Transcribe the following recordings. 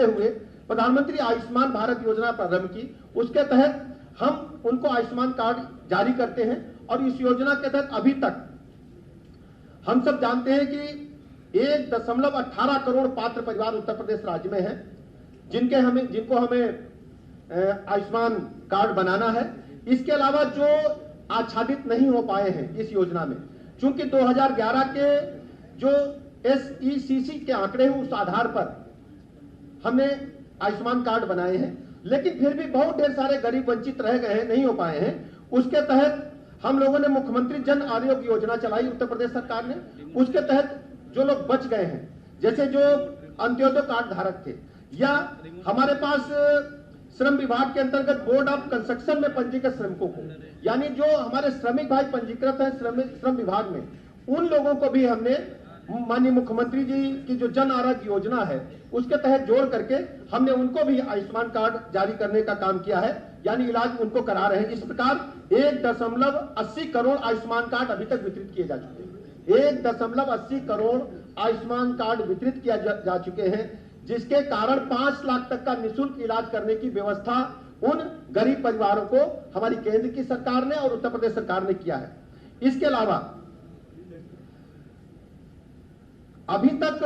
होते हुए प्रधानमंत्री आयुष्मान भारत योजना प्रारंभ की। उसके तहत हम उनको आयुष्मान कार्ड जारी करते हैं और इस योजना के तहत अभी तक हम सब जानते हैं कि 1.18 करोड़ पात्र परिवार उत्तर प्रदेश राज्य में हैं, जिनको हमें आयुष्मान कार्ड बनाना है। इसके अलावा जो आच्छादित नहीं हो पाए हैं इस योजना में, चूंकि 2011 के जो SECC के आंकड़े हैं उस आधार पर हमने आयुष्मान कार्ड बनाए हैं, लेकिन फिर भी बहुत ढेर सारे गरीब वंचित रह गए हैं, नहीं हो पाए हैं। उसके तहत हम लोगों ने मुख्यमंत्री जन आरोग्य योजना चलाई उत्तर प्रदेश सरकार ने। उसके तहत जो लोग बच गए हैं, जैसे जो अंत्योदय कार्ड धारक थे, या हमारे पास श्रम विभाग के अंतर्गत बोर्ड ऑफ कंस्ट्रक्शन में पंजीकृत श्रमिकों को, यानी जो हमारे श्रमिक भाई पंजीकृत हैं श्रम विभाग में, उन लोगों को भी हमने माननीय मुख्यमंत्री जी की जो जन आरोग्य योजना है उसके तहत जोड़ करके हमने उनको भी आयुष्मान कार्ड जारी करने का काम किया है, यानी इलाज उनको करा रहे हैं। इस प्रकार 1.80 करोड़ आयुष्मान कार्ड अभी तक वितरित किए जा चुके हैं। 1.80 करोड़ आयुष्मान कार्ड वितरित किया जा चुके हैं, जिसके कारण 5 लाख तक का निःशुल्क इलाज करने की व्यवस्था उन गरीब परिवारों को हमारी केंद्र की सरकार ने और उत्तर प्रदेश सरकार ने किया है। इसके अलावा अभी तक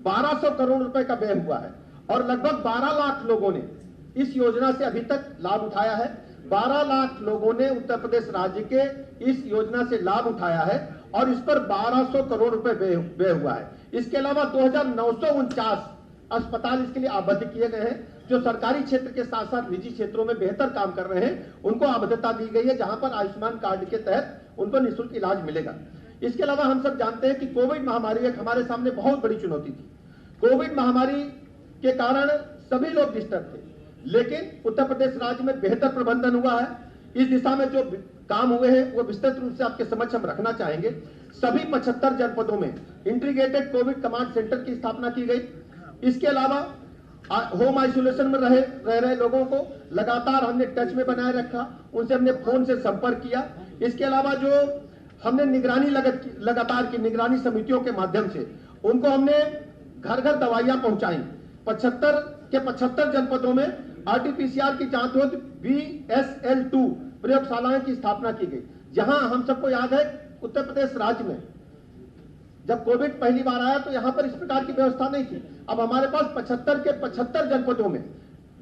1200 करोड़ रुपए का व्यय हुआ है और लगभग 12 लाख लोगों ने इस योजना से अभी तक लाभ उठाया है। 12 लाख लोगों ने उत्तर प्रदेश राज्य के इस योजना से लाभ उठाया है और इस पर 1200 करोड़ रुपए व्यय हुआ है। इसके अलावा 2949 अस्पताल इसके लिए आबद्ध किए गए हैं, जो सरकारी क्षेत्र के साथ साथ निजी क्षेत्रों में बेहतर काम कर रहे हैं, उनको आबद्धता दी गई है, जहां पर आयुष्मान कार्ड के तहत उनको निःशुल्क इलाज मिलेगा। इसके अलावा हम सब जानते हैं कि कोविड महामारी एक हमारे सामने बहुत बड़ी चुनौती थी। कोविड महामारी के कारण सभी लोग डिस्टर्ब थे, लेकिन उत्तर प्रदेश राज्य में बेहतर प्रबंधन हुआ है। इस दिशा में जो काम हुए हैं वो विस्तृत रूप से आपके समक्ष हम रखना चाहेंगे। सभी 75 जनपदों में इंटीग्रेटेड कोविड कमांड सेंटर की स्थापना की गई। इसके अलावा होम आइसोलेशन में रह रहे लोगों को लगातार हमने टच में बनाए रखा, उनसे हमने फोन से संपर्क किया। इसके अलावा जो हमने निगरानी लगातार की निगरानी समितियों के माध्यम से उनको हमने घर घर दवाइयां पहुंचाई। 75 जनपदों में RT-PCR की जांच होती BSL-2 प्रयोगशालाएं की स्थापना की गई। जहां हम सबको याद है उत्तर प्रदेश राज्य में जब कोविड पहली बार आया तो यहां पर इस प्रकार की व्यवस्था नहीं थी। अब हमारे पास 75 के 75 जनपदों में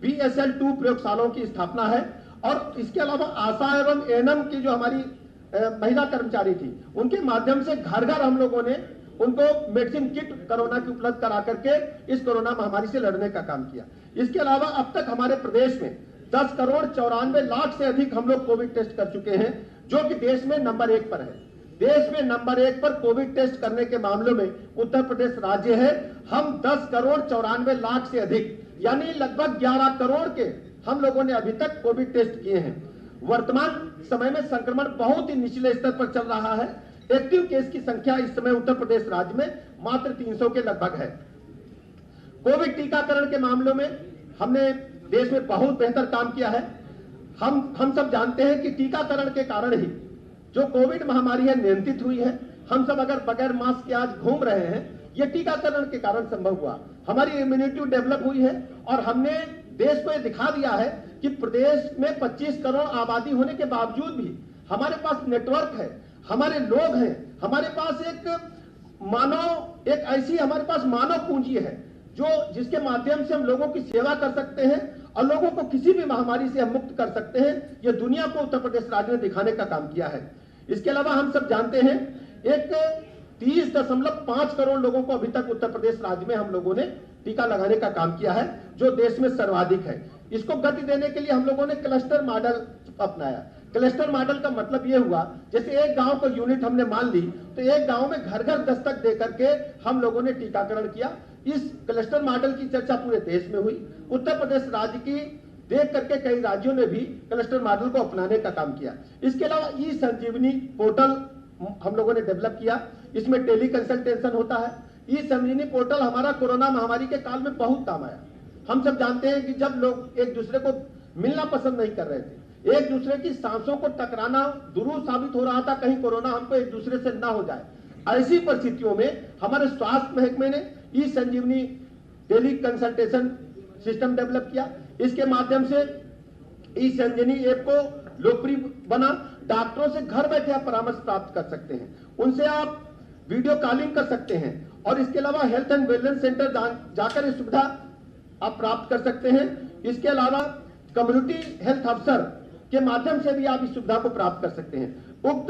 BSL-2 प्रयोगशालाओं की स्थापना है और इसके अलावा आशा एवं ANM की जो हमारी महिला कर्मचारी थी, उनके माध्यम से घर घर हम लोगों ने उनको मेडिसिन किट कोरोना की उपलब्ध करा करके इस कोरोना महामारी से लड़ने का काम किया। इसके अलावा अब तक हमारे प्रदेश में 10 करोड़ 94 लाख से अधिक हम लोग कोविड टेस्ट कर चुके हैं, जो कि देश में नंबर 1 पर है। देश में नंबर 1 पर कोविड टेस्ट करने के मामलों में उत्तर प्रदेश राज्य है। हम 10 करोड़ 94 लाख से अधिक, यानी लगभग 11 करोड़ के हम लोगों ने अभी तक कोविड टेस्ट किए हैं। वर्तमान समय में संक्रमण बहुत ही निचले स्तर पर चल रहा है। एक्टिव केस की संख्या इस समय उत्तर प्रदेश राज्य में मात्र 300 के लगभग है। कोविड टीकाकरण के मामलों में हमने देश में बहुत बेहतर काम किया है। हम सब जानते हैं कि टीकाकरण के कारण ही जो कोविड महामारी है नियंत्रित हुई है। हम सब अगर बगैर मास्क के आज घूम रहे हैं, ये टीकाकरण के कारण संभव हुआ। हमारी इम्यूनिटी डेवलप हुई है और हमने देश को ये दिखा दिया है कि प्रदेश में 25 करोड़ आबादी होने के बावजूद भी हमारे पास नेटवर्क है, हमारे लोग हैं, हमारे पास एक ऐसी हमारे पास मानव पूंजी है जो जिसके माध्यम से हम लोगों की सेवा कर सकते हैं और लोगों को किसी भी महामारी से हम मुक्त कर सकते हैं। यह दुनिया को उत्तर प्रदेश राज्य ने दिखाने का काम किया है। इसके अलावा हम सब जानते हैं एक 30.5 करोड़ लोगों को अभी तक उत्तर प्रदेश राज्य में हम लोगों ने टीका लगाने का काम किया है, जो देश में सर्वाधिक है। इसको गति देने के लिए हम लोगों ने क्लस्टर मॉडल अपनाया। क्लस्टर मॉडल का मतलब यह हुआ, जैसे एक गांव को यूनिट हमने मान ली तो एक गांव में घर घर दस्तक दे करके हम लोगों ने टीकाकरण किया। इस क्लस्टर मॉडल की चर्चा पूरे देश में हुई। उत्तर प्रदेश राज्य की देख करके कई राज्यों ने भी क्लस्टर मॉडल को अपनाने का काम किया। इसके अलावा ई-संजीवनी पोर्टल हम लोगों ने डेवलप किया। इसमें टेली कंसल्टेशन होता है। ई-संजीवनी पोर्टल हमारा कोरोना महामारी के काल में बहुत काम आया। हम सब जानते हैं कि जब लोग एक दूसरे को मिलना पसंद नहीं कर रहे थे, एक दूसरे की सांसों को टकराना दुरूह साबित हो रहा था, कहीं कोरोना हमको एक दूसरे से ना हो जाए। ऐसी परिस्थितियों में हमारे स्वास्थ्य महकमे ने ई-संजीवनी टेली कंसल्टेशन सिस्टम डेवलप किया। इसके माध्यम से ई संजीवनी ऐप को लोकप्रिय बना। डॉक्टरों से घर बैठे आप परामर्श प्राप्त कर सकते हैं, उनसे आप वीडियो कॉलिंग कर सकते हैं, और इसके अलावा हेल्थ एंड वेलनेस सेंटर जाकर ये सुविधा आप प्राप्त कर सकते हैं। इसके अलावा कम्युनिटी हेल्थ अफसर के माध्यम से भी आप इस सुविधा को प्राप्त कर सकते हैं। उक्त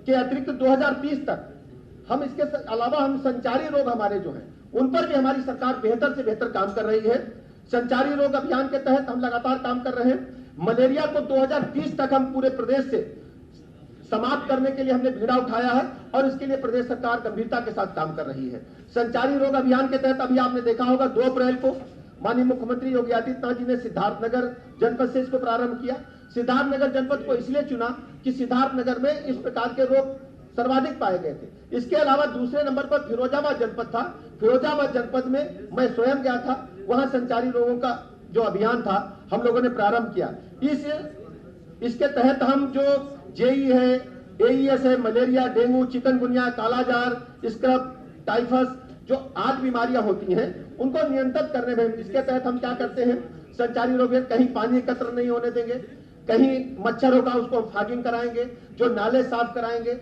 के अतिरिक्त 2030 तक हम इसके अलावा हम संचारी रोग हमारे जो हैं उन पर भी हमारी सरकार बेहतर से बेहतर काम कर रही है। संचारी रोग अभियान के तहत हम लगातार काम कर रहे हैं। मलेरिया को 2030 तक हम पूरे प्रदेश से समाप्त करने के लिए हमने बीड़ा उठाया है, और इसके लिए प्रदेश सरकार गंभीरता के साथ काम कर रही है। संचारी रोग अभियान के तहत अभी आपने देखा होगा 2 अप्रैल को माननीय मुख्यमंत्री योगी आदित्यनाथ जी ने सिद्धार्थनगर जनपद से इसको प्रारंभ किया। सिद्धार्थनगर जनपद को इसलिए चुना कि सिद्धार्थनगर में इस प्रकार के रोग सर्वाधिक पाए गए थे। इसके अलावा दूसरे नंबर पर फिरोजाबाद जनपद था। फिरोजाबाद जनपद में मैं स्वयं गया था, वहां संचारी रोगों का जो अभियान था हम लोगों ने प्रारंभ किया। इसके तहत हम जो जेई है, एईएस है, मलेरिया, डेंगू, चिकनगुनिया, कालाजार, स्क्रब, टाइफस जो आदि बीमारियां होती हैं उनको नियंत्रित करने में इसके तहत हम क्या करते हैं, संचारी रोग कहीं पानी एकत्र नहीं होने देंगे, कहीं मच्छर होगा उसको हम फॉगिंग कराएंगे, जो नाले साफ कराएंगे,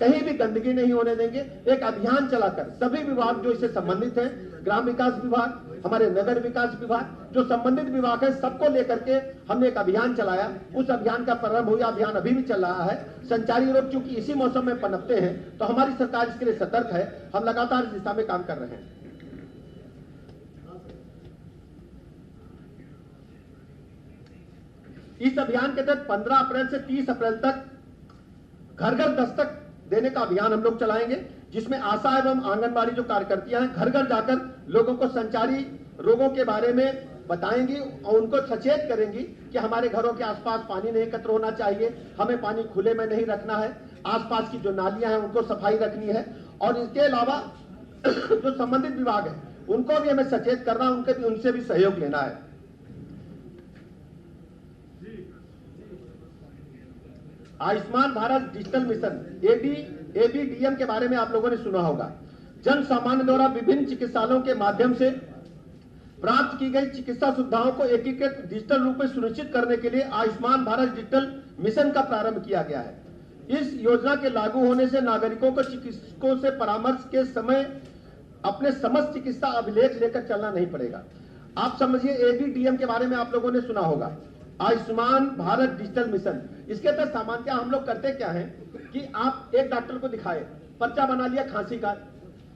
कहीं भी गंदगी नहीं होने देंगे। एक अभियान चलाकर सभी विभाग जो इससे संबंधित हैं, ग्राम विकास विभाग, हमारे नगर विकास विभाग, जो संबंधित विभाग है, सबको लेकर के हमने एक अभियान चलाया। उस अभियान का प्रारंभ हुआ, अभियान अभी भी चल रहा है। संचारी रोग चूंकि इसी मौसम में पनपते हैं तो हमारी सरकार इसके लिए सतर्क है, हम लगातार इस दिशा में काम कर रहे हैं। इस अभियान के तहत 15 अप्रैल से 30 अप्रैल तक घर घर दस्तक देने का अभियान हम लोग चलाएंगे, जिसमें आशा एवं आंगनबाड़ी जो कार्यकर्तियां हैं घर घर जाकर लोगों को संचारी रोगों के बारे में बताएंगी और उनको सचेत करेंगी कि हमारे घरों के आसपास पानी नहीं एकत्र होना चाहिए, हमें पानी खुले में नहीं रखना है, आसपास की जो नालियां हैं उनको सफाई रखनी है। और इसके अलावा जो संबंधित विभाग है उनको भी हमें सचेत करना, उनसे भी सहयोग लेना है। Ayushman Bharat digital mission ABDM के बारे में आप लोगों ने सुना होगा। जन सामान्य द्वारा विभिन्न चिकित्सालयों के माध्यम से प्राप्त की गई चिकित्सा सुविधाओं को एकीकृत डिजिटल रूप में सुनिश्चित करने के लिए आयुष्मान भारत डिजिटल मिशन का प्रारंभ किया गया है। इस योजना के लागू होने से नागरिकों को चिकित्सकों से परामर्श के समय अपने समस्त चिकित्सा अभिलेख लेकर चलना नहीं पड़ेगा। आप समझिए, एबीडीएम के बारे में आप लोगों ने सुना होगा, आयुष्मान भारत डिजिटल मिशन। इसके तहत सामान्यतः हम लोग करते क्या है कि आप एक डॉक्टर को दिखाए, पर्चा बना लिया खांसी का,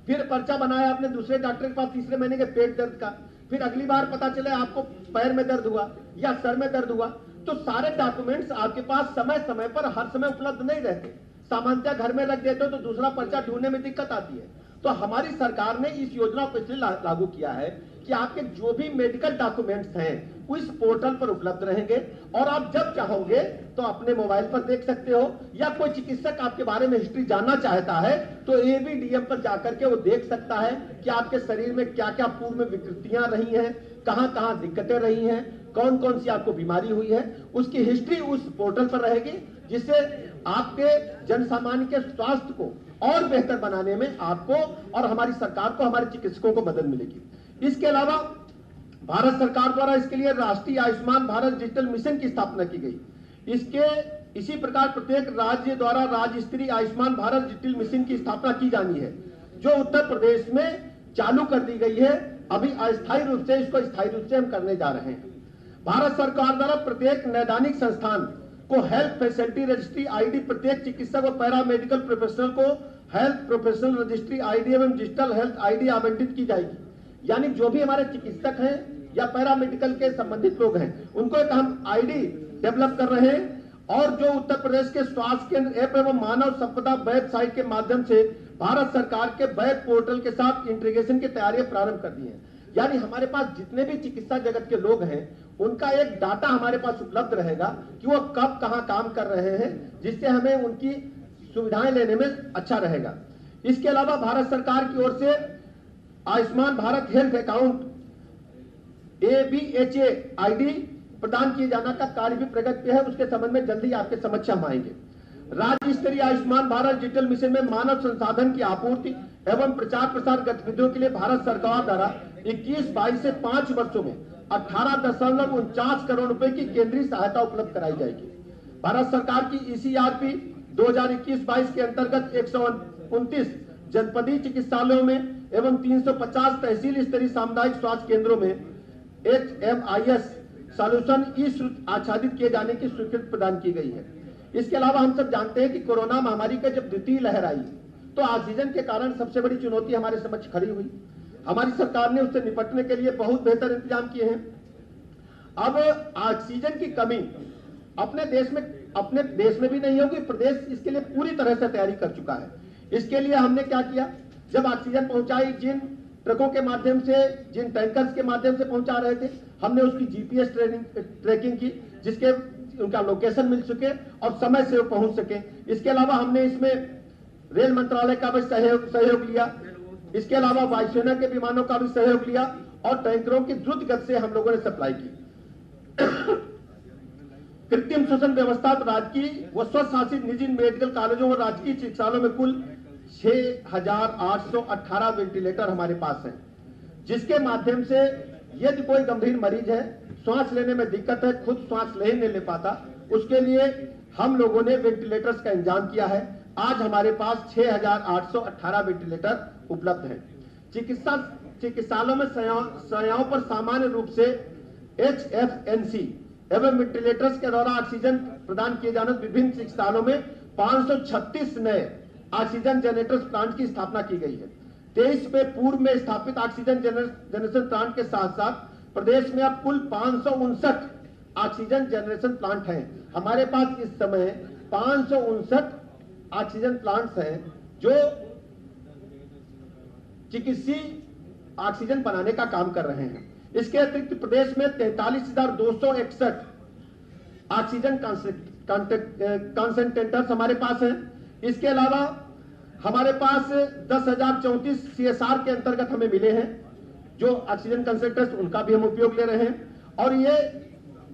फिर पर्चा बनाया आपने दूसरे डॉक्टर के पास तीसरे महीने के पेट दर्द का, फिर अगली बार पता चले आपको पैर में दर्द हुआ या सर में दर्द हुआ, तो सारे डॉक्यूमेंट्स आपके पास समय समय पर हर समय उपलब्ध नहीं रहते। सामान्यतः घर में रख देते हो तो दूसरा पर्चा ढूंढने में दिक्कत आती है। तो हमारी सरकार ने इस योजना को इसलिए लागू किया है कि आपके जो भी मेडिकल डॉक्यूमेंट्स हैं इस पोर्टल पर उपलब्ध रहेंगे, और आप जब चाहोगे तो अपने मोबाइल पर देख सकते हो, या कोई चिकित्सक आपके बारे में हिस्ट्री जानना चाहता है तो एबीडीएम पर जाकर के वो देख सकता है कि आपके शरीर में क्या क्या पूर्व में विकृतियां रही हैं, कहां कहां दिक्कतें रही हैं, कौन कौन सी आपको बीमारी हुई है, उसकी हिस्ट्री उस पोर्टल पर रहेगी, जिससे आपके जन सामान्य के स्वास्थ्य को और बेहतर बनाने में आपको और हमारी सरकार को, हमारे चिकित्सकों को मदद मिलेगी। इसके अलावा भारत सरकार द्वारा इसके लिए राष्ट्रीय आयुष्मान भारत डिजिटल मिशन की स्थापना की गई। इसी प्रकार प्रत्येक राज्य द्वारा राज्य स्तरीय आयुष्मान भारत डिजिटल मिशन की स्थापना की जानी है, जो उत्तर प्रदेश में चालू कर दी गई है। अभी अस्थायी रूप से इसको स्थायी रूप से हम करने जा रहे हैं। भारत सरकार द्वारा प्रत्येक नैदानिक संस्थान को हेल्थ फैसिलिटी रजिस्ट्री आईडी, प्रत्येक चिकित्सक और पैरामेडिकल प्रोफेशनल को हेल्थ प्रोफेशनल रजिस्ट्री आईडी एवं डिजिटल हेल्थ आईडी आवंटित की जाएगी। यानी जो भी हमारे चिकित्सक हैं या पैरामेडिकल के संबंधित लोग हैं उनको एक हम आईडी डेवलप कर रहे हैं, और जो उत्तर प्रदेश के स्वास्थ्य केंद्र ऐप एवं मानव संपदा वेबसाइट के माध्यम से भारत सरकार के वेब पोर्टल के साथ इंटीग्रेशन की तैयारियां प्रारंभ कर दी है। यानी हमारे पास जितने भी चिकित्सा जगत के लोग हैं उनका एक डाटा हमारे पास उपलब्ध रहेगा कि वो कब कहां काम कर रहे हैं, जिससे हमें उनकी सुविधाएं लेने में अच्छा रहेगा। इसके अलावा भारत सरकार की ओर से Ayushman Bharat health account ABHA ID प्रदान किए जाना का कार्य भी प्रगति पे है, उसके संबंध में जल्दी आपके समक्ष हम आएंगे। राज्य स्तरीय आयुष्मान भारत डिजिटल मिशन में मानव संसाधन की आपूर्ति एवं प्रचार प्रसार गतिविधियों के लिए भारत सरकार द्वारा 21-22 से 5 वर्षों में 18.49 करोड़ रुपए की केंद्रीय सहायता उपलब्ध कराई जाएगी। भारत सरकार की ECRP 2021-22 के अंतर्गत 129 जनपदीय चिकित्सालयों में एवं 350 तहसील स्तरीय सामुदायिक स्वास्थ्य केंद्रों में HMIS सॉल्यूशन आच्छादित किए जाने की स्वीकृति प्रदान की गई है। इसके अलावा हम सब जानते हैं कि कोरोना महामारी का जब द्वितीय लहर आई तो ऑक्सीजन के कारण सबसे बड़ी चुनौती हमारे समक्ष खड़ी हुई। हमारी सरकार ने उससे निपटने के लिए बहुत बेहतर इंतजाम किए हैं। अब ऑक्सीजन की कमी अपने देश में भी नहीं होगी। प्रदेश इसके लिए पूरी तरह से तैयारी कर चुका है। इसके लिए हमने क्या किया, जब ऑक्सीजन पहुंचाई, जिन ट्रकों के माध्यम से, जिन टैंकर्स के माध्यम से पहुंचा रहे थे, हमने उसकी GPS ट्रैकिंग की, जिसके उनका लोकेशन मिल सके और समय से वो पहुंच सके। इसके अलावा हमने इसमें रेल मंत्रालय का भी सहयोग लिया। इसके अलावा वायुसेना के विमानों का भी सहयोग लिया और टैंकरों की द्रुत गति से हम लोगों ने सप्लाई की। कृत्रिम श्वसन व्यवस्था राजकीय व स्वशासित निजी मेडिकल कॉलेजों और राजकीय चिकित्सालयों में कुल 6,818 वेंटिलेटर हमारे पास हैं, जिसके माध्यम से यदि कोई गंभीर मरीज है, सांस लेने में दिक्कत है, खुद सांस नहीं ले पाता, उसके लिए हम लोगों ने वेंटिलेटर्स का इंतजाम किया है। आज हमारे पास 6,818 वेंटिलेटर उपलब्ध हैं। चिकित्सालयों में शय्याओं पर सामान्य रूप से HFNC एवं वेंटिलेटर्स के द्वारा ऑक्सीजन प्रदान किए जाने विभिन्न चिकित्सालयों में 536 नए ऑक्सीजन जनरेटर्स प्लांट की स्थापना की गई है। 23 में पूर्व में स्थापित ऑक्सीजन जनरेशन प्लांट के साथ साथ प्रदेश में अब कुल 559 ऑक्सीजन जनरेशन प्लांट हैं। हमारे पास इस समय 559 ऑक्सीजन प्लांट्स हैं जो चिकित्सीय ऑक्सीजन बनाने का काम कर रहे हैं। इसके अतिरिक्त प्रदेश में 43,261 ऑक्सीजन कंसंट्रेटर्स हमारे पास हैं। इसके अलावा हमारे पास 10,034 CSR के अंतर्गत हमें मिले हैं, जो ऑक्सीजन कंसंट्रेटर्स, उनका भी हम उपयोग ले रहे हैं। और ये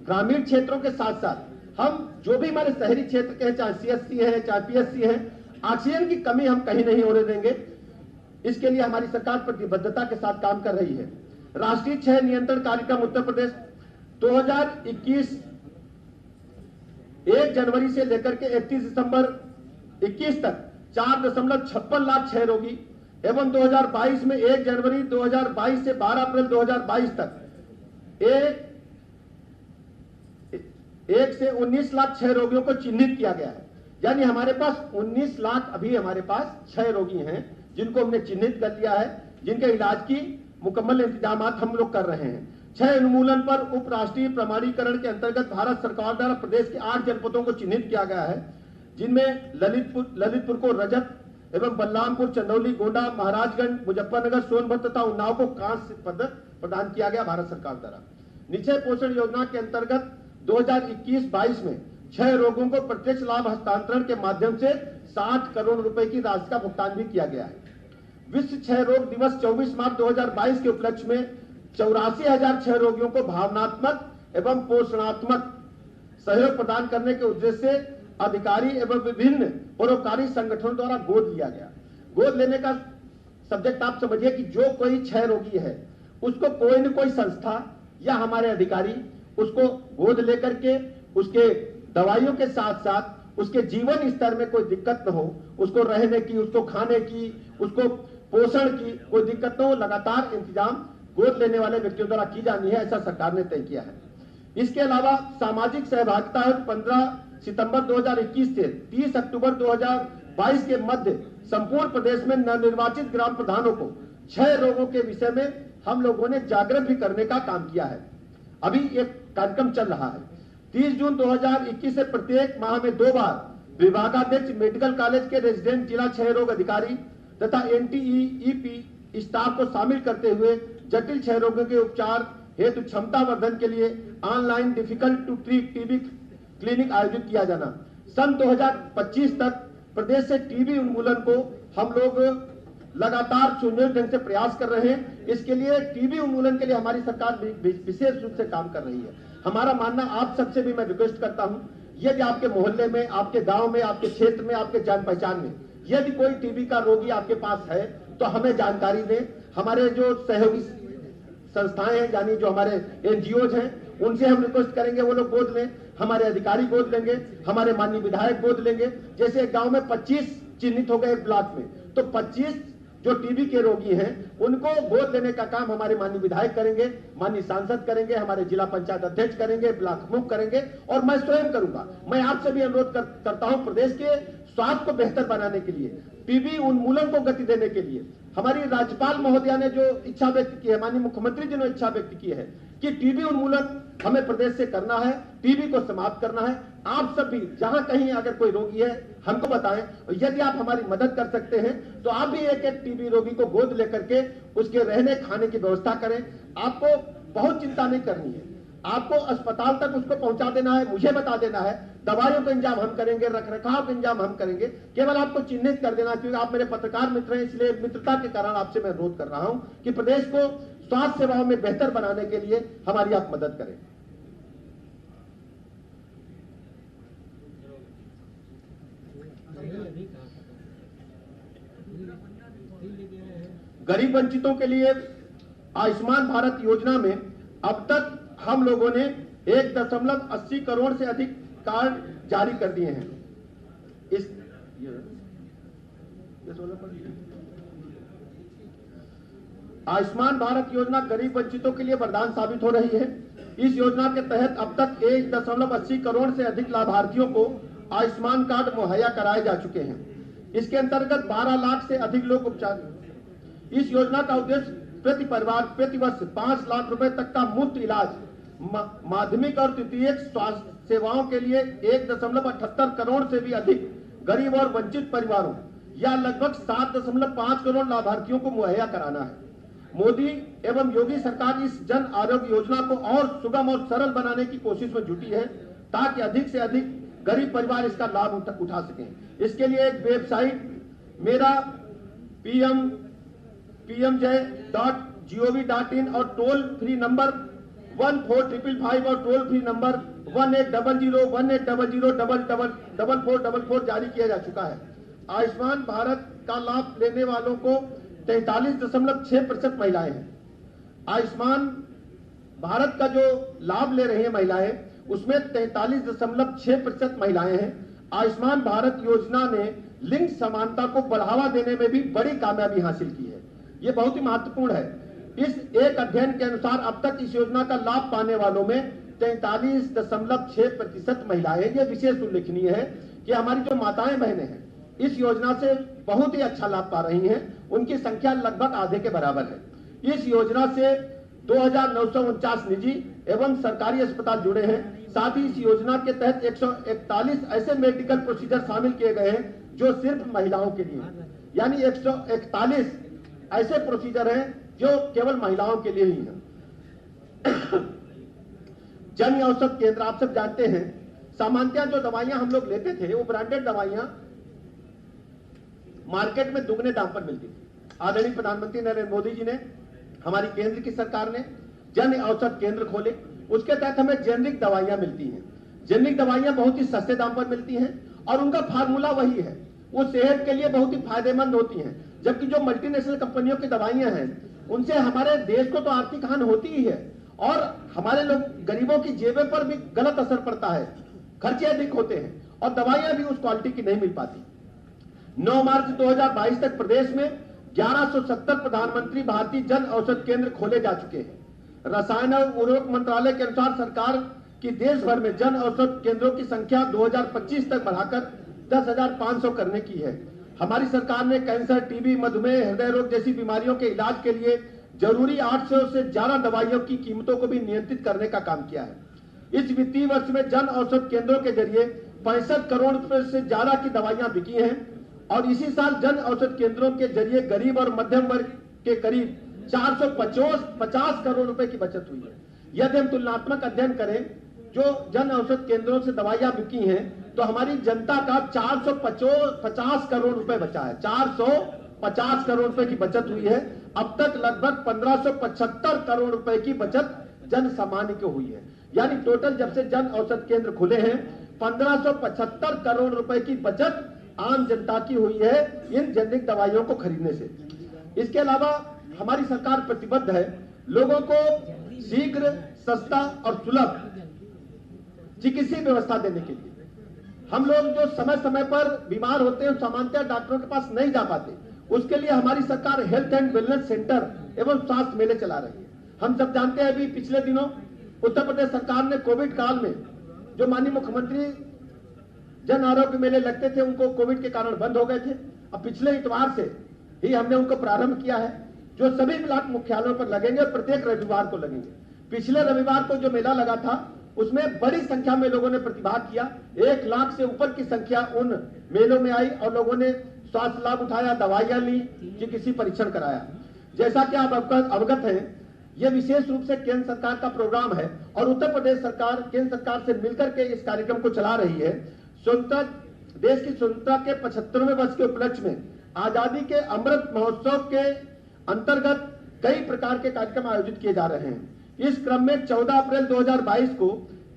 ग्रामीण क्षेत्रों के साथ साथ हम जो भी हमारे शहरी क्षेत्र के हैं, चाहे CSC है, चाहे PSC है, ऑक्सीजन की कमी हम कहीं नहीं होने देंगे। इसके लिए हमारी सरकार प्रतिबद्धता के साथ काम कर रही है। राष्ट्रीय क्षय नियंत्रण कार्यक्रम उत्तर प्रदेश 2021 1 जनवरी से लेकर के 31 दिसंबर 21 तक 4.56 लाख क्षय रोगी एवं 2022 में 1 जनवरी 2022 से 12 अप्रैल 2022 तक 1 से 19 लाख क्षय रोगियों को चिन्हित किया गया है। यानी हमारे पास 19 लाख अभी हमारे पास क्षय रोगी हैं, जिनको हमने चिन्हित कर लिया है, जिनके इलाज की मुकम्मल इंतजाम हम लोग कर रहे हैं। क्षय उन्मूलन पर उपराष्ट्रीय प्रमाणीकरण के अंतर्गत भारत सरकार द्वारा प्रदेश के 8 जनपदों को चिन्हित किया गया है, जिनमें ललितपुर को रजत एवं बलरामपुर, चंदौली, गोंडा, महाराजगंज, मुजफ्फरनगर, सोनभद्र तथा उन्नाव को कांस्य पदक प्रदान किया गया भारत सरकार द्वारा। निश्चय पोषण योजना के अंतर्गत 2021-22 में क्षय रोगों को प्रत्यक्ष लाभ हस्तांतरण के माध्यम से 60 करोड़ रुपए की राशि का भुगतान भी किया गया है। विश्व क्षय रोग दिवस 24 मार्च 2022 के उपलक्ष्य में 84,000 क्षय रोगियों को भावनात्मक एवं पोषणात्मक सहयोग प्रदान करने के उद्देश्य से अधिकारी एवं विभिन्न परोपकारी संगठनों द्वारा गोद लिया गया। गोद लेने का सब्जेक्ट आप समझिए कि जो कोई क्षय रोगी है, उसको कोई न कोई संस्था या हमारे अधिकारी उसको गोद लेकर के उसके दवाइयों के साथ साथ उसके जीवन स्तर में कोई दिक्कत न हो, उसको रहने की, उसको खाने की, उसको पोषण की कोई दिक्कत न हो, लगातार इंतजाम गोद लेने वाले व्यक्तियों द्वारा की जानी है, ऐसा सरकार ने तय किया है। इसके अलावा सामाजिक सहभागिता 15 सितंबर 2021 से 30 अक्टूबर 2022 के मध्य संपूर्ण प्रदेश में नवनिर्वाचित ग्राम प्रधानों को क्षय रोगों के विषय में हम लोगों ने जागृत भी करने का काम किया है। अभी एक कार्यक्रम चल रहा है। 30 जून 2021 से प्रत्येक माह में 2 बार विभागाध्यक्ष मेडिकल कॉलेज के रेजिडेंट जिला क्षय रोग अधिकारी तथा NTEP स्टाफ को शामिल करते हुए जटिल क्षय रोगों के उपचार हेतु क्षमता वर्धन के लिए online difficult to treat TB clinic आयोजित किया जाना। सन 2025 तक प्रदेश से टीबी उन्मूलन को हम लोग लगातार सुनियोजित ढंग से प्रयास कर रहे हैं। इसके लिए टीबी उन्मूलन के लिए हमारी सरकार विशेष रूप से काम कर रही है। हमारा मानना, आप सबसे भी मैं रिक्वेस्ट करता हूं, यदि आपके मोहल्ले में, आपके गांव में, आपके क्षेत्र में, आपके जान पहचान में यदि कोई टीबी का रोगी आपके पास है तो हमें जानकारी दें। हमारे जो सहयोगी संस्थाएं हैं, यानी जो हमारे एनजीओज हैं, उनसे हम रिक्वेस्ट करेंगे वो लोग गोद लें, हमारे अधिकारी गोद लेंगे, हमारे माननीय विधायक गोद लेंगे। जैसे एक गांव में 25 चिन्हित हो गए ब्लॉक में, तो 25 जो टीबी के रोगी हैं उनको गोद लेने का काम हमारे माननीय विधायक करेंगे, माननीय सांसद करेंगे, हमारे जिला पंचायत अध्यक्ष करेंगे, ब्लॉक प्रमुख करेंगे, और मैं स्वयं करूंगा। मैं आपसे भी अनुरोध करता हूं, प्रदेश के स्वास्थ्य को बेहतर बनाने के लिए, टीबी उन्मूलन को गति देने के लिए हमारी राज्यपाल महोदया ने जो इच्छा व्यक्त की है, माननीय मुख्यमंत्री जी ने इच्छा व्यक्त की है कि टीबी उन्मूलन हमें प्रदेश से करना है, टीबी को समाप्त करना है। आप सब भी जहां कहीं अगर कोई रोगी है हमको बताएं, यदि आप हमारी मदद कर सकते हैं तो आप भी एक एक टीबी रोगी को गोद लेकर के उसके रहने खाने की व्यवस्था करें। आपको बहुत चिंता नहीं करनी है, आपको अस्पताल तक उसको पहुंचा देना है, मुझे बता देना है, दवाइयों का इंतजाम हम करेंगे, रखरखाव का इंतजाम हम करेंगे, केवल आपको चिन्हित कर देना। क्योंकि आप मेरे पत्रकार मित्र हैं, इसलिए मित्रता के कारण आपसे मैं अनुरोध कर रहा हूं कि प्रदेश को स्वास्थ्य सेवाओं में बेहतर बनाने के लिए हमारी आप मदद करें। गरीब वंचितों के लिए आयुष्मान भारत योजना में अब तक हम लोगों ने 1.80 करोड़ से अधिक कार्ड जारी कर दिए हैं। आयुष्मान भारत योजना गरीब वंचितों के लिए वरदान साबित हो रही है। इस योजना के तहत अब तक 1.80 करोड़ से अधिक लाभार्थियों को आयुष्मान कार्ड मुहैया कराए जा चुके हैं। इसके अंतर्गत 12 लाख से अधिक लोग उपचार। इस योजना का उद्देश्य प्रति परिवार प्रति वर्ष 5 लाख रुपए तक का मुफ्त इलाज, माध्यमिक और तृतीयक स्वास्थ्य सेवाओं के लिए 1.78 करोड़ से भी अधिक गरीब और वंचित परिवारों या लगभग 7.5 करोड़ लाभार्थियों को मुहैया कराना है। मोदी एवं योगी सरकार इस जन आरोग्य योजना को और सुगम और सरल बनाने की कोशिश में जुटी है, ताकि अधिक से अधिक गरीब परिवार इसका लाभ उठा सकें। इसके लिए एक वेबसाइट मेरा pmjay.gov.in और टोल फ्री नंबर 14555 और टोल फ्री नंबर 1800 जारी किया जा चुका है। आयुष्मान भारत का लाभ लेने वालों को 43.6% महिलाएं हैं। आयुष्मान भारत का जो लाभ ले रही है महिलाएं, उसमें 43.6% महिलाएं हैं। आयुष्मान भारत योजना ने लिंग समानता को बढ़ावा देने में भी बड़ी कामयाबी हासिल की है। ये बहुत ही महत्वपूर्ण है। इस एक अध्ययन के अनुसार अब तक इस योजना का लाभ पाने वालों में 43.6% महिलाएं। ये विशेष उल्लेखनीय है कि हमारी जो माताएं बहनें हैं इस योजना से बहुत ही अच्छा लाभ पा रही हैं। उनकी संख्या लगभग आधे के बराबर है। इस योजना से 2949 निजी एवं सरकारी अस्पताल जुड़े हैं। साथ ही इस योजना के तहत 141 ऐसे मेडिकल प्रोसीजर शामिल किए गए हैं जो सिर्फ महिलाओं के लिए, यानी 141 ऐसे प्रोसीजर हैं जो केवल महिलाओं के लिए ही हैं। जन औषध केंद्र, आप सब जानते हैं, सामान्यतः जो दवाइयां हम लोग लेते थे वो ब्रांडेड दवाइयां मार्केट में दुगने दाम पर मिलती थी। आदरणीय प्रधानमंत्री नरेंद्र मोदी जी ने, हमारी केंद्र की सरकार ने जन औषध केंद्र खोले। उसके तहत हमें जेनरिक दवाइयां मिलती हैं। जेनरिक दवाइयां बहुत ही सस्ते दाम पर मिलती हैं और उनका फार्मूला वही है, वो सेहत के लिए बहुत ही फायदेमंद होती हैं। जबकि जो मल्टीनेशनल कंपनियों की दवाइयां हैं उनसे हमारे देश को तो आर्थिक हानि होती ही है और हमारे लोग गरीबों की जेबें पर भी गलत असर पड़ता है। खर्चे अधिक होते हैं और दवाइयां भी उस क्वालिटी की नहीं मिल पाती। 9 मार्च 2022 तक प्रदेश में 1170 प्रधानमंत्री भारतीय जन औषध केंद्र खोले जा चुके हैं। रसायन और उर्वरक मंत्रालय के अनुसार सरकार की देश भर में जन औषध केंद्रों की संख्या 2025 तक बढ़ाकर 10,500 करने की है। हमारी सरकार ने कैंसर, टीबी, मधुमेह, हृदय रोग जैसी बीमारियों के इलाज के लिए जरूरी 800 से ज्यादा दवाइयों की कीमतों को भी नियंत्रित करने का काम किया है। इस वित्तीय वर्ष में जन औषध केंद्रों के जरिए 65 करोड़ रुपए से ज्यादा की दवाइयां बिकी हैं और इसी साल जन औषध केंद्रों के जरिए गरीब और मध्यम वर्ग के करीब 450 करोड़ रुपए की बचत हुई है। यदि हम तुलनात्मक अध्ययन करें जो जन औषध केंद्रों से दवाइयां बिकी हैं तो हमारी जनता का 450 करोड़ रुपए बचा है। 450 करोड़ रुपए की बचत हुई है। अब तक लगभग 1575 करोड़ रुपए की बचत जन सामान्य को हुई है। यानी टोटल जब से जन औषध केंद्र खुले हैं 1575 करोड़ रुपए की बचत आम जनता की हुई है इन जेनरिक दवाइयों को खरीदने से। इसके अलावा हमारी सरकार प्रतिबद्ध है लोगों को शीघ्र, सस्ता और सुलभ चिकित्सीय व्यवस्था देने के लिए। हम लोग जो समय समय पर बीमार होते हैं, सामान्यतः डॉक्टरों के पास नहीं जा पाते, उसके लिए हमारी सरकार हेल्थ एंड वेलनेस सेंटर एवं स्वास्थ्य मेले चला रही है। हम सब जानते हैं, अभी पिछले दिनों उत्तर प्रदेश सरकार ने कोविड काल में जो माननीय मुख्यमंत्री जन आरोग्य मेले लगते थे, उनको कोविड के कारण बंद हो गए थे। अब पिछले इतवार से ही हमने उनको प्रारंभ किया है, जो सभी ब्लॉक मुख्यालयों पर लगेंगे और प्रत्येक रविवार को लगेंगे। पिछले रविवार को जो मेला लगा था, उसमें बड़ी संख्या में लोगों ने प्रतिभाग किया। 1 लाख से ऊपर की संख्या उन मेलों में आई और लोगों ने स्वास्थ्य लाभ उठाया, दवाइयां ली, चिकित्सीय परीक्षण कराया। जैसा कि आप अवगत हैं, यह विशेष रूप से केंद्र सरकार का प्रोग्राम है और उत्तर प्रदेश सरकार केंद्र सरकार से मिलकर के इस कार्यक्रम को चला रही है। देश की स्वतंत्रता के 75वें वर्ष के उपलक्ष्य में आजादी के अमृत महोत्सव के अंतर्गत कई प्रकार के कार्यक्रम आयोजित किए जा रहे हैं। इस क्रम में 14 अप्रैल 2022 को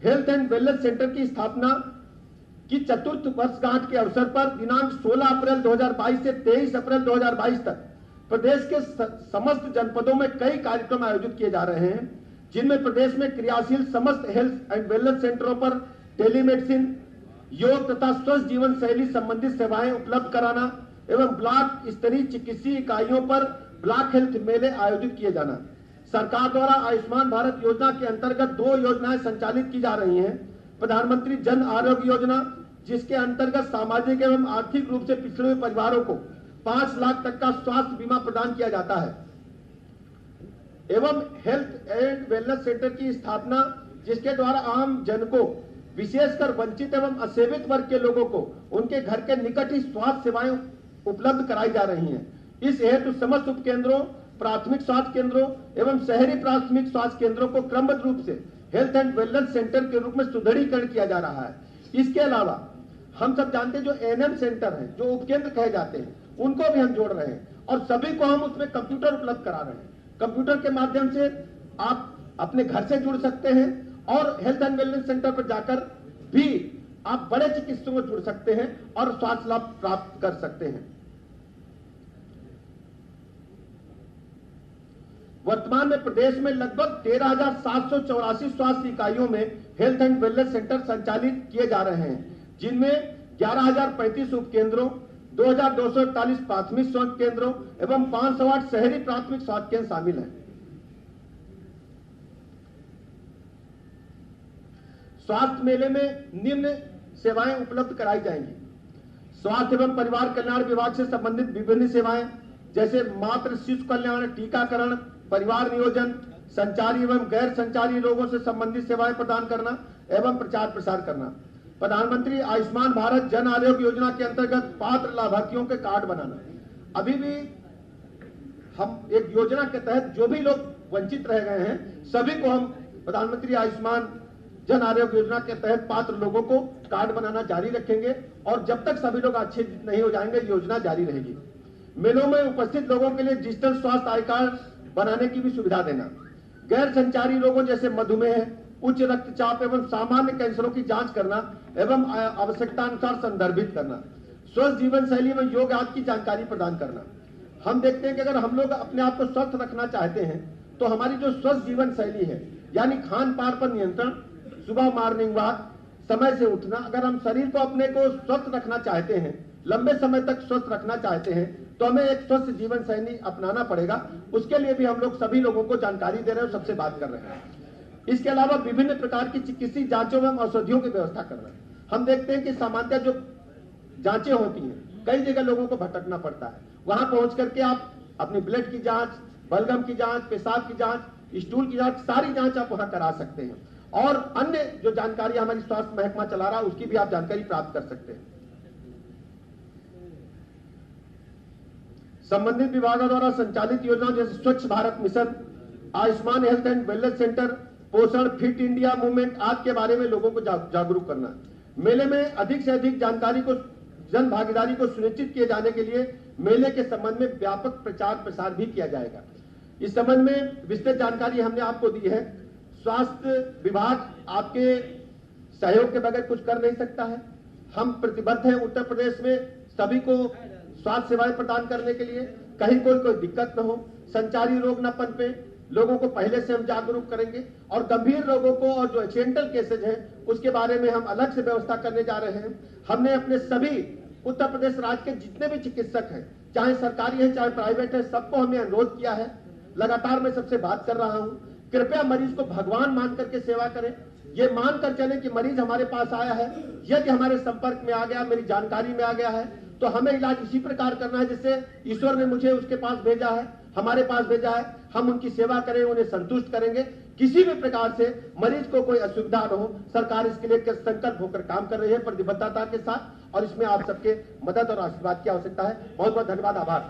हेल्थ एंड वेलनेस सेंटर की स्थापना की चतुर्थ वर्षगांठ के अवसर पर दिनांक 16 अप्रैल 2022 से 23 अप्रैल 2022 तक प्रदेश के समस्त जनपदों में कई कार्यक्रम आयोजित किए जा रहे हैं, जिनमें प्रदेश में क्रियाशील समस्त हेल्थ एंड वेलनेस सेंटरों पर टेलीमेडिसिन, योग तथा स्वस्थ जीवन शैली संबंधित सेवाएं उपलब्ध कराना एवं ब्लॉक स्तरीय चिकित्सीय इकाइयों पर ब्लॉक हेल्थ मेले आयोजित किए जाना। सरकार द्वारा आयुष्मान भारत योजना के अंतर्गत 2 योजनाएं संचालित की जा रही हैं। प्रधानमंत्री जन आरोग्य योजना, जिसके अंतर्गत सामाजिक एवं आर्थिक रूप से पिछड़े हुए परिवारों को 5 लाख तक का स्वास्थ्य बीमा प्रदान किया जाता है, एवं हेल्थ एंड वेलनेस सेंटर की स्थापना, जिसके द्वारा आम जन को, विशेषकर वंचित एवं असेवित वर्ग के लोगों को उनके घर के निकट ही स्वास्थ्य सेवाएं उपलब्ध कराई जा रही हैं। इस हेतु समस्त उपकेंद्रों, प्राथमिक स्वास्थ्य केंद्रों एवं शहरी प्राथमिक स्वास्थ्य केंद्रों को क्रमबद्ध रूप से हेल्थ एंड वेलनेस सेंटर के रूप में सुदृढ़ीकरण किया जा रहा है। इसके अलावा हम सब जानते हैं, जो एएनएम सेंटर हैं, जो उपकेंद्र कहे जाते हैं, उनको भी हम जोड़ रहे हैं और सभी को हम उसमें कंप्यूटर उपलब्ध करा रहे हैं। कंप्यूटर के माध्यम से आप अपने घर से जुड़ सकते हैं और हेल्थ एंड वेलनेस सेंटर पर जाकर भी आप बड़े चिकित्सकों से जुड़ सकते हैं और स्वास्थ्य लाभ प्राप्त कर सकते हैं। वर्तमान में प्रदेश में लगभग 13,784 स्वास्थ्य इकाइयों में हेल्थ एंड वेलनेस सेंटर संचालित किए जा रहे हैं, जिनमें 11,035 उपकेंद्रों, 2,241 प्राथमिक स्वास्थ्य केंद्रों एवं 508 शहरी प्राथमिक स्वास्थ्य केंद्र शामिल हैं। स्वास्थ्य मेले में निम्न सेवाएं उपलब्ध कराई जाएंगी। स्वास्थ्य एवं परिवार कल्याण विभाग से संबंधित विभिन्न सेवाएं, जैसे मातृ शिशु कल्याण, टीकाकरण, परिवार नियोजन, संचारी एवं गैर संचारी रोगों से संबंधित सेवाएं प्रदान करना एवं प्रचार प्रसार करना। प्रधानमंत्री आयुष्मान भारत जन आरोग्य योजना के अंतर्गत पात्र लाभार्थियों के कार्ड बनाना। अभी भी हम एक योजना के तहत जो भी लोग वंचित रह गए हैं, सभी को हम प्रधानमंत्री आयुष्मान जन आरोग्य योजना के तहत पात्र लोगों को कार्ड बनाना जारी रखेंगे और जब तक सभी लोग अच्छे नहीं हो जाएंगे, योजना जारी रहेगी। मेलों में उपस्थित लोगों के लिए डिजिटल स्वास्थ्य आई कार्ड बनाने की भी सुविधा देना। गैर संचारी रोगों जैसे मधुमेह, उच्च रक्तचाप एवं सामान्य कैंसरों की जांच करना एवं आवश्यकता अनुसार संदर्भित करना। स्वस्थ जीवन शैली एवं योग आदि की जानकारी प्रदान करना। हम देखते हैं कि अगर हम लोग अपने आप को स्वस्थ रखना चाहते हैं, तो हमारी जो स्वस्थ जीवन शैली है, यानी खान पान पर नियंत्रण, सुबह मॉर्निंग वॉक, समय से उठना, अगर हम शरीर को अपने को स्वस्थ रखना चाहते हैं, लंबे समय तक स्वस्थ रखना चाहते हैं, तो हमें एक स्वस्थ जीवन शैली अपनाना पड़ेगा। उसके लिए भी हम लोग सभी लोगों को जानकारी दे रहे हैं, सबसे बात कर रहे हैं। इसके अलावा विभिन्न प्रकार की चिकित्सीय जांचों एवं औषधियों की व्यवस्था करना। हम देखते हैं कि सामान्यतः जो जांचें होती हैं, कई जगह लोगों को भटकना पड़ता है। वहां पहुंच करके आप अपनी ब्लड की जांच, बलगम की जांच, पेशाब की जांच, स्टूल की जांच, सारी जांच आप वहां करा सकते हैं और अन्य जो जानकारी हमारी स्वास्थ्य महकमा चला रहा है, उसकी भी आप जानकारी प्राप्त कर सकते हैं। संबंधित विभागों द्वारा संचालित योजनाओं जैसे स्वच्छ Bharat mission, Ayushman health and wellness centre, पोषण, फिट इंडिया मूवमेंट आदि के बारे में लोगों को जागरूक करना। मेले में अधिक से अधिक जानकारी को, जन भागीदारी को सुनिश्चित किए जाने के लिए मेले के संबंध में व्यापक प्रचार प्रसार भी किया जाएगा। इस संबंध में विस्तृत जानकारी हमने आपको दी है। स्वास्थ्य विभाग आपके सहयोग के बगैर कुछ कर नहीं सकता है। हम प्रतिबद्ध हैं उत्तर प्रदेश में सभी को स्वास्थ्य सेवाएं प्रदान करने के लिए। कहीं कोई दिक्कत न हो, संचारी रोग न पनपे, लोगों को पहले से हम जागरूक करेंगे और गंभीर रोगों को और जो एक्सीडेंटल केसेज हैं उसके बारे में हम अलग से व्यवस्था करने जा रहे हैं। हमने अपने सभी उत्तर प्रदेश राज्य के जितने भी चिकित्सक हैं, चाहे सरकारी है चाहे प्राइवेट है, सबको हमने अनुरोध किया है। लगातार मैं सबसे बात कर रहा हूं, कृपया मरीज को भगवान मान करके सेवा करें। ये मान कर चले कि मरीज हमारे पास आया है, यदि हमारे संपर्क में आ गया, मेरी जानकारी में आ गया है, तो हमें इलाज इसी प्रकार करना है जिससे ईश्वर ने मुझे उसके पास भेजा है, हमारे पास भेजा है। हम उनकी सेवा करें, उन्हें संतुष्ट करेंगे। किसी भी प्रकार से मरीज को कोई असुविधा न हो, सरकार इसके लिए संकल्प होकर काम कर रही है प्रतिबद्धता के साथ, और इसमें आप सबके मदद और आशीर्वाद की आवश्यकता है। बहुत बहुत धन्यवाद, आभार।